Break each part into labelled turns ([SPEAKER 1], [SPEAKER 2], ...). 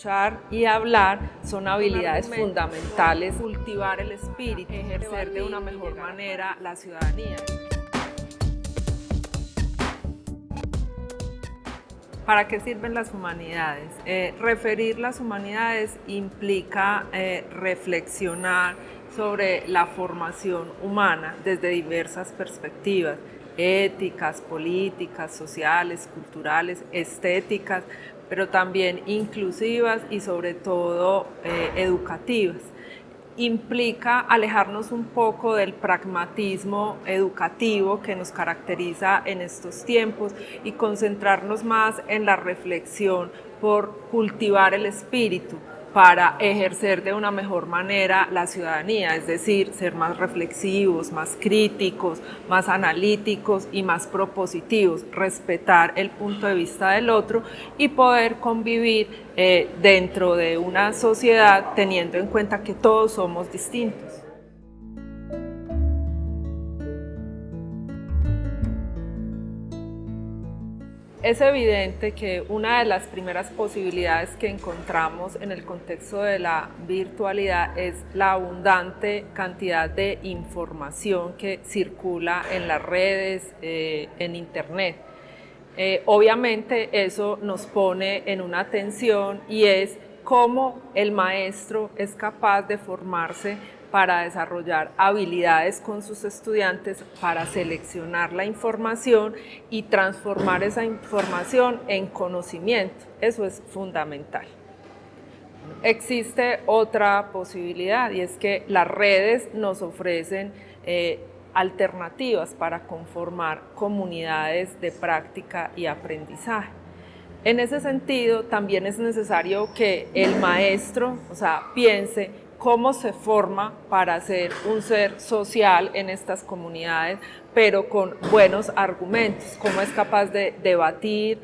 [SPEAKER 1] escuchar y hablar son habilidades fundamentales. Cultivar el espíritu, ejercer de una mejor manera la ciudadanía. ¿Para qué sirven las humanidades? Referir las humanidades implica reflexionar sobre la formación humana desde diversas perspectivas, éticas, políticas, sociales, culturales, estéticas, pero también inclusivas y sobre todo educativas. Implica alejarnos un poco del pragmatismo educativo que nos caracteriza en estos tiempos y concentrarnos más en la reflexión por cultivar el espíritu para ejercer de una mejor manera la ciudadanía, es decir, ser más reflexivos, más críticos, más analíticos y más propositivos, respetar el punto de vista del otro y poder convivir dentro de una sociedad teniendo en cuenta que todos somos distintos. Es evidente que una de las primeras posibilidades que encontramos en el contexto de la virtualidad es la abundante cantidad de información que circula en las redes, en Internet. Obviamente eso nos pone en una tensión y es cómo el maestro es capaz de formarse para desarrollar habilidades con sus estudiantes, para seleccionar la información y transformar esa información en conocimiento. Eso es fundamental. Existe otra posibilidad y es que las redes nos ofrecen alternativas para conformar comunidades de práctica y aprendizaje. En ese sentido, también es necesario que el maestro, piense cómo se forma para ser un ser social en estas comunidades, pero con buenos argumentos, cómo es capaz de debatir,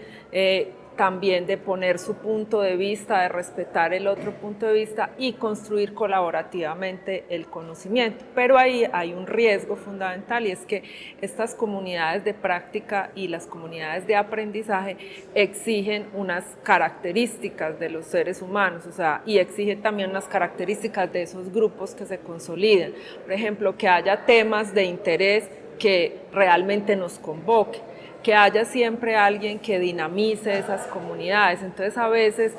[SPEAKER 1] también de poner su punto de vista, de respetar el otro punto de vista y construir colaborativamente el conocimiento. Pero ahí hay un riesgo fundamental y es que estas comunidades de práctica y las comunidades de aprendizaje exigen unas características de los seres humanos, y exigen también unas características de esos grupos que se consoliden. Por ejemplo, que haya temas de interés que realmente nos convoque, que haya siempre alguien que dinamice esas comunidades. Entonces a veces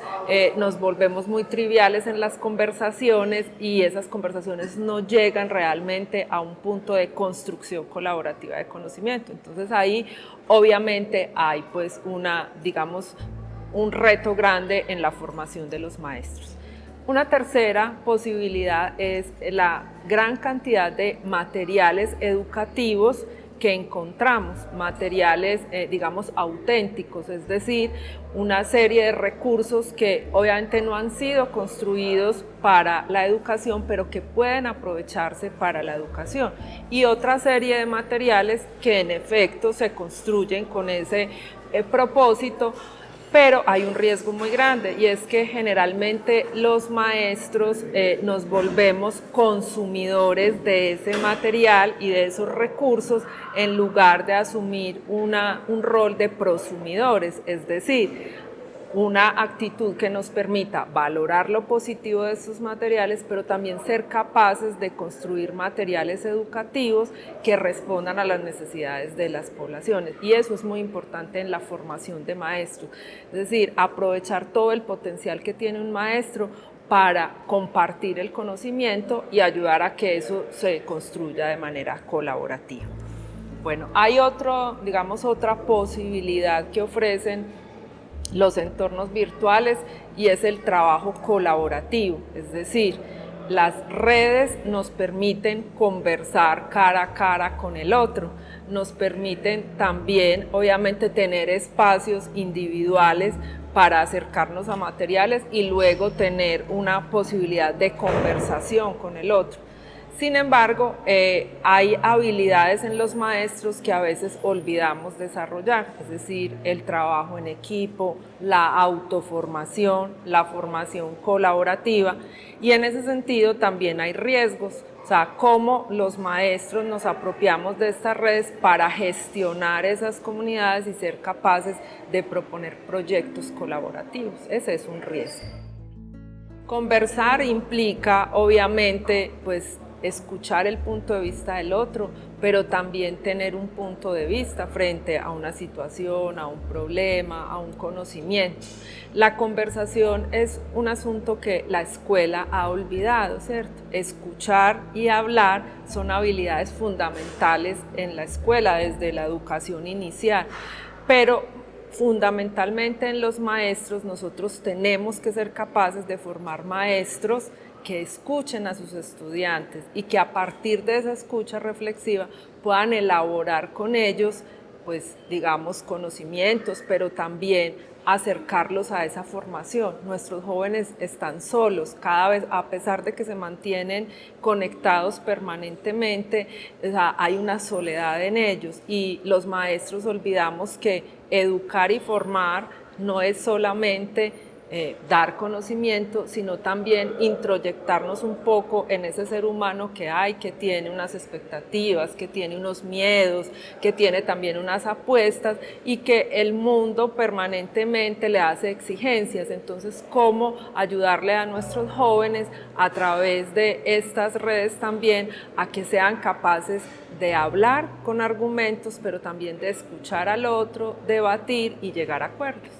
[SPEAKER 1] nos volvemos muy triviales en las conversaciones y esas conversaciones no llegan realmente a un punto de construcción colaborativa de conocimiento. Entonces ahí obviamente hay pues un reto grande en la formación de los maestros. Una tercera posibilidad es la gran cantidad de materiales educativos que encontramos, materiales, auténticos, es decir, una serie de recursos que obviamente no han sido construidos para la educación, pero que pueden aprovecharse para la educación. Y otra serie de materiales que en efecto se construyen con ese propósito, pero hay un riesgo muy grande y es que generalmente los maestros nos volvemos consumidores de ese material y de esos recursos en lugar de asumir un rol de prosumidores, es decir, una actitud que nos permita valorar lo positivo de estos materiales, pero también ser capaces de construir materiales educativos que respondan a las necesidades de las poblaciones. Y eso es muy importante en la formación de maestros, es decir, aprovechar todo el potencial que tiene un maestro para compartir el conocimiento y ayudar a que eso se construya de manera colaborativa. Bueno, hay otra posibilidad que ofrecen los entornos virtuales y es el trabajo colaborativo, es decir, las redes nos permiten conversar cara a cara con el otro, nos permiten también obviamente tener espacios individuales para acercarnos a materiales y luego tener una posibilidad de conversación con el otro. Sin embargo, hay habilidades en los maestros que a veces olvidamos desarrollar, es decir, el trabajo en equipo, la autoformación, la formación colaborativa, y en ese sentido también hay riesgos, cómo los maestros nos apropiamos de estas redes para gestionar esas comunidades y ser capaces de proponer proyectos colaborativos. Ese es un riesgo. Conversar implica, obviamente, pues escuchar el punto de vista del otro, pero también tener un punto de vista frente a una situación, a un problema, a un conocimiento. La conversación es un asunto que la escuela ha olvidado, ¿cierto? Escuchar y hablar son habilidades fundamentales en la escuela desde la educación inicial, pero fundamentalmente en los maestros nosotros tenemos que ser capaces de formar maestros que escuchen a sus estudiantes y que a partir de esa escucha reflexiva puedan elaborar con ellos, pues digamos, conocimientos, pero también acercarlos a esa formación. Nuestros jóvenes están solos, cada vez, a pesar de que se mantienen conectados permanentemente, o sea, hay una soledad en ellos y los maestros olvidamos que educar y formar no es solamente dar conocimiento, sino también introyectarnos un poco en ese ser humano que hay, que tiene unas expectativas, que tiene unos miedos, que tiene también unas apuestas y que el mundo permanentemente le hace exigencias. Entonces, ¿cómo ayudarle a nuestros jóvenes a través de estas redes también a que sean capaces de hablar con argumentos, pero también de escuchar al otro, debatir y llegar a acuerdos?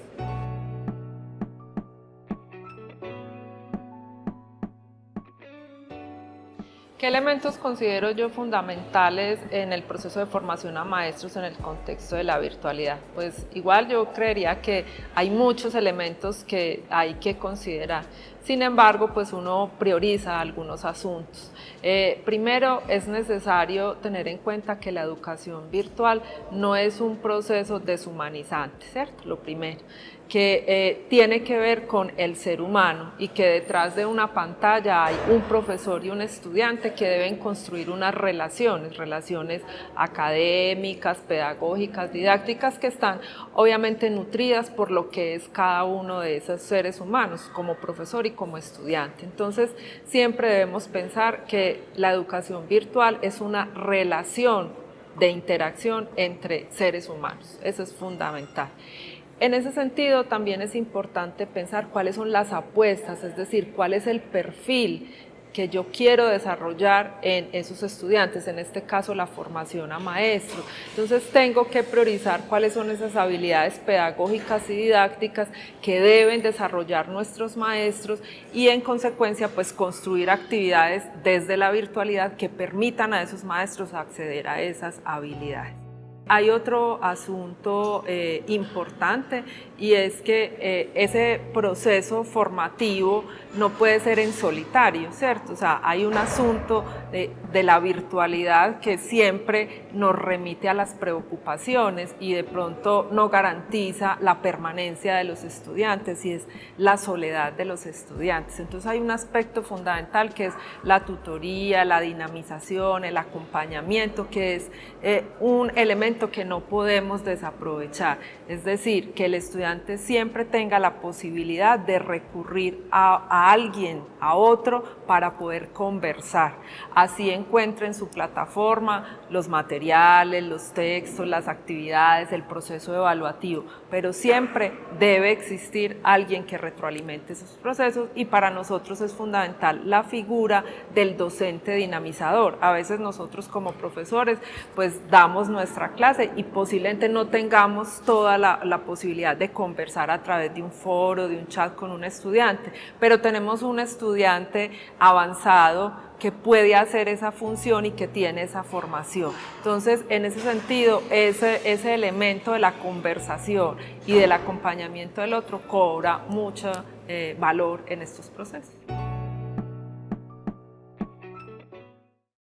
[SPEAKER 1] ¿Qué elementos considero yo fundamentales en el proceso de formación a maestros en el contexto de la virtualidad? Pues igual yo creería que hay muchos elementos que hay que considerar. Sin embargo, pues uno prioriza algunos asuntos. Primero, es necesario tener en cuenta que la educación virtual no es un proceso deshumanizante, ¿cierto? Lo primero, que tiene que ver con el ser humano y que detrás de una pantalla hay un profesor y un estudiante que deben construir unas relaciones académicas, pedagógicas, didácticas, que están obviamente nutridas por lo que es cada uno de esos seres humanos, como profesor y como estudiante. Entonces, siempre debemos pensar que la educación virtual es una relación de interacción entre seres humanos. Eso es fundamental. En ese sentido, también es importante pensar cuáles son las apuestas, es decir, cuál es el perfil que yo quiero desarrollar en esos estudiantes, en este caso la formación a maestros. Entonces tengo que priorizar cuáles son esas habilidades pedagógicas y didácticas que deben desarrollar nuestros maestros y en consecuencia pues construir actividades desde la virtualidad que permitan a esos maestros acceder a esas habilidades. Hay otro asunto importante y es que ese proceso formativo no puede ser en solitario, ¿cierto? O sea, hay un asunto de la virtualidad que siempre nos remite a las preocupaciones y de pronto no garantiza la permanencia de los estudiantes y es la soledad de los estudiantes. Entonces hay un aspecto fundamental que es la tutoría, la dinamización, el acompañamiento, que es un elemento que no podemos desaprovechar, es decir, que el estudiante siempre tenga la posibilidad de recurrir a alguien, a otro, para poder conversar. Así encuentre en su plataforma los materiales, los textos, las actividades, el proceso evaluativo, pero siempre debe existir alguien que retroalimente esos procesos y para nosotros es fundamental la figura del docente dinamizador. A veces nosotros como profesores pues damos nuestra clase y posiblemente no tengamos toda la posibilidad de conversar a través de un foro, de un chat con un estudiante, pero tenemos un estudiante avanzado que puede hacer esa función y que tiene esa formación. Entonces, en ese sentido, ese elemento de la conversación y del acompañamiento del otro cobra mucho valor en estos procesos.